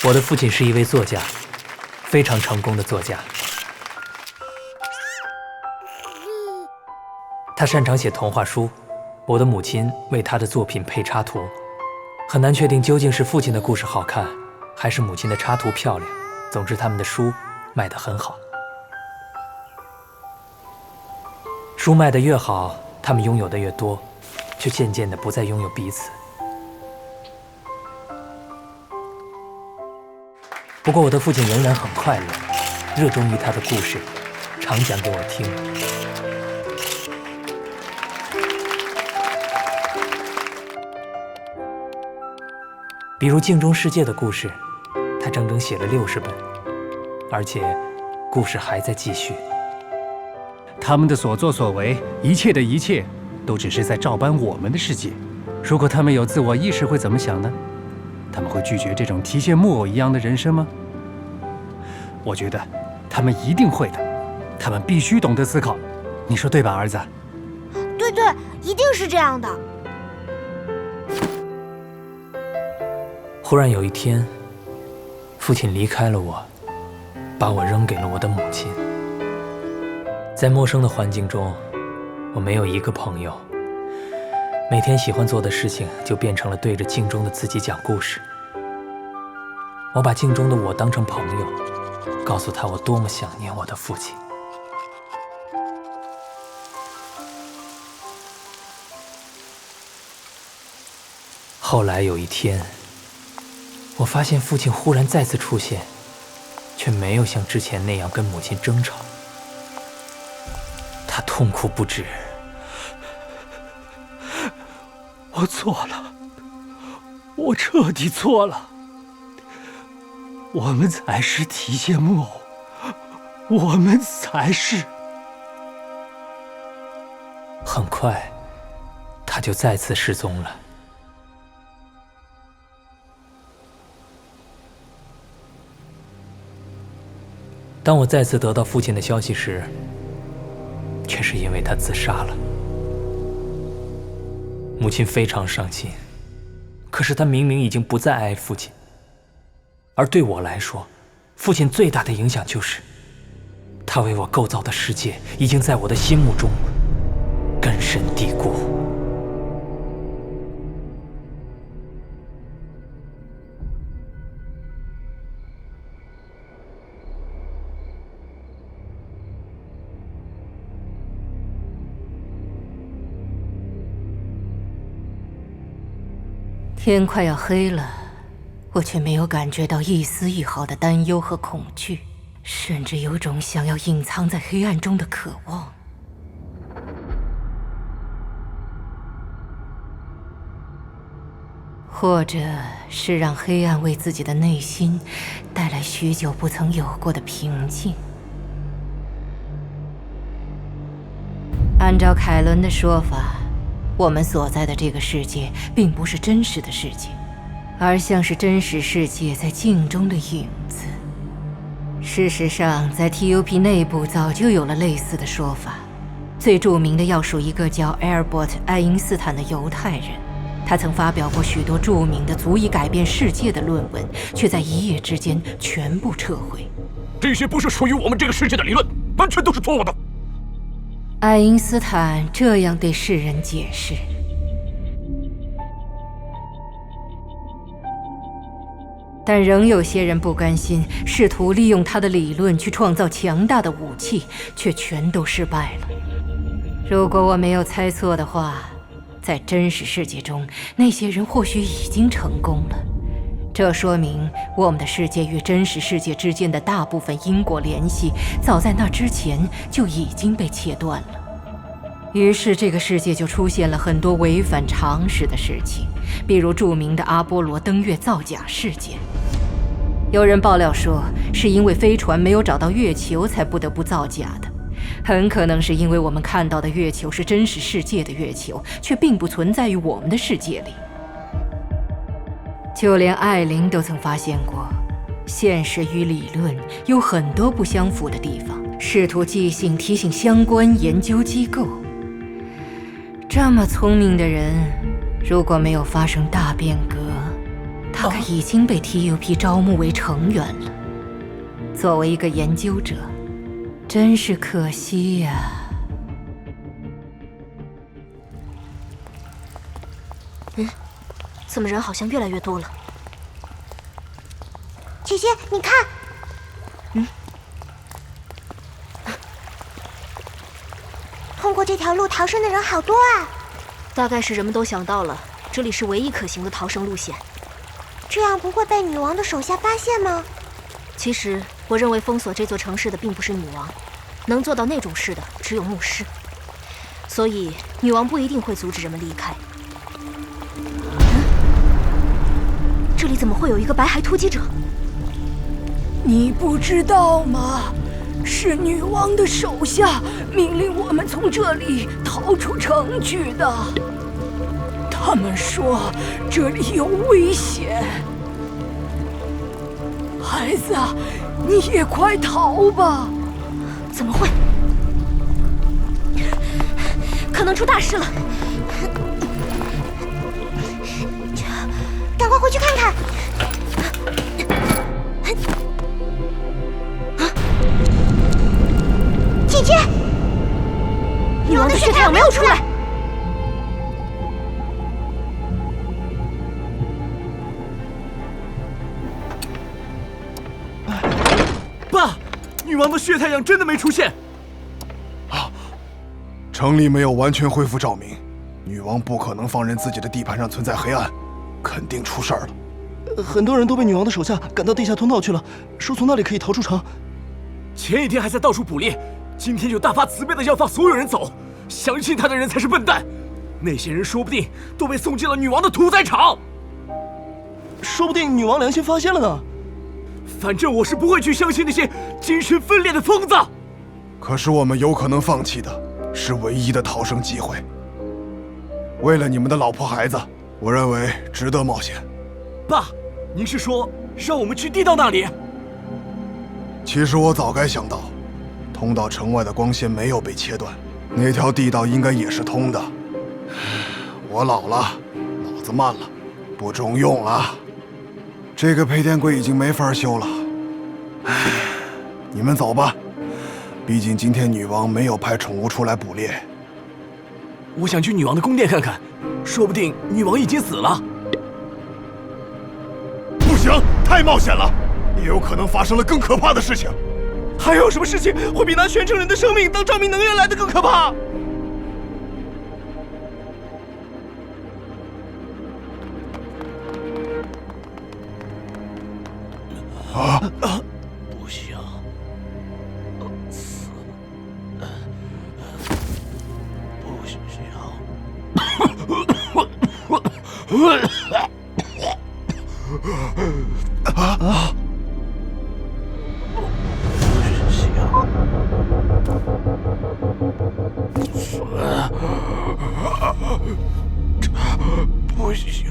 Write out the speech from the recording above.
我的父亲是一位作家，非常成功的作家。他擅长写童话书，我的母亲为他的作品配插图。很难确定究竟是父亲的故事好看，还是母亲的插图漂亮。总之，他们的书卖得很好。书卖得越好，他们拥有的越多，却渐渐地不再拥有彼此。不过我的父亲仍然很快乐，热衷于他的故事，常讲给我听。比如《镜中世界》的故事，他整整写了60本，而且故事还在继续。他们的所作所为，一切的一切，都只是在照搬我们的世界。如果他们有自我意识，会怎么想呢？他们会拒绝这种提线木偶一样的人生吗？我觉得他们一定会的，他们必须懂得思考。你说对吧，儿子？对，一定是这样的。忽然有一天，父亲离开了我，把我扔给了我的母亲。在陌生的环境中，我没有一个朋友。每天喜欢做的事情就变成了对着镜中的自己讲故事。我把镜中的我当成朋友，告诉他我多么想念我的父亲。后来有一天，我发现父亲忽然再次出现，却没有像之前那样跟母亲争吵。他痛哭不止。我错了，我彻底错了。我们才是提线木偶，我们才是。很快，他就再次失踪了。当我再次得到父亲的消息时，却是因为他自杀了。母亲非常伤心，可是她明明已经不再爱父亲。而对我来说，父亲最大的影响就是，他为我构造的世界已经在我的心目中根深蒂固。天快要黑了，我却没有感觉到一丝一毫的担忧和恐惧，甚至有种想要隐藏在黑暗中的渴望。或者是让黑暗为自己的内心带来许久不曾有过的平静。按照凯伦的说法，我们所在的这个世界并不是真实的世界，而像是真实世界在镜中的影子。事实上，在 TUP 内部早就有了类似的说法。最著名的要数一个叫 Albert 爱因斯坦的犹太人，他曾发表过许多著名的足以改变世界的论文，却在一夜之间全部撤回。这些不是属于我们这个世界的理论，完全都是错误的。爱因斯坦这样对世人解释：但仍有些人不甘心，试图利用他的理论去创造强大的武器，却全都失败了。如果我没有猜错的话，在真实世界中，那些人或许已经成功了。这说明我们的世界与真实世界之间的大部分因果联系，早在那之前就已经被切断了。于是这个世界就出现了很多违反常识的事情，比如著名的阿波罗登月造假事件。有人爆料说，是因为飞船没有找到月球才不得不造假的。很可能是因为我们看到的月球是真实世界的月球，却并不存在于我们的世界里。就连艾琳都曾发现过，现实与理论有很多不相符的地方，试图寄信提醒相关研究机构。这么聪明的人，如果没有发生大变革，大概已经被 TUP 招募为成员了。作为一个研究者，真是可惜呀。怎么人好像越来越多了？姐姐，你看，通过这条路逃生的人好多啊！大概是人们都想到了，这里是唯一可行的逃生路线。这样不会被女王的手下发现吗？其实，我认为封锁这座城市的并不是女王，能做到那种事的只有牧师。所以，女王不一定会阻止人们离开。这里怎么会有一个白骸突击者？你不知道吗？是女王的手下命令我们从这里逃出城去的。他们说这里有危险。孩子，你也快逃吧！怎么会？可能出大事了！赶快回去看看。姐姐，女王的血太阳没有出来。爸，女王的血太阳真的没出现。城里没有完全恢复照明，女王不可能放任自己的地盘上存在黑暗，肯定出事儿了。很多人都被女王的手下赶到地下通道去了，说从那里可以逃出城。前一天还在到处捕猎，今天就大发慈悲的要放所有人走，相信他的人才是笨蛋。那些人说不定都被送进了女王的屠宰场，说不定女王良心发现了呢。反正我是不会去相信那些精神分裂的疯子。可是我们有可能放弃的是唯一的逃生机会。为了你们的老婆孩子，我认为值得冒险。爸，您是说让我们去地道那里？其实我早该想到，通到城外的光线没有被切断，那条地道应该也是通的。我老了，脑子慢了，不中用了。这个配电柜已经没法修了。你们走吧，毕竟今天女王没有派宠物出来捕猎。我想去女王的宫殿看看，说不定女王已经死了。不行，太冒险了，也有可能发生了更可怕的事情。还有什么事情会比拿全城人的生命当照明能源来的更可怕？不行，死，不行。不行。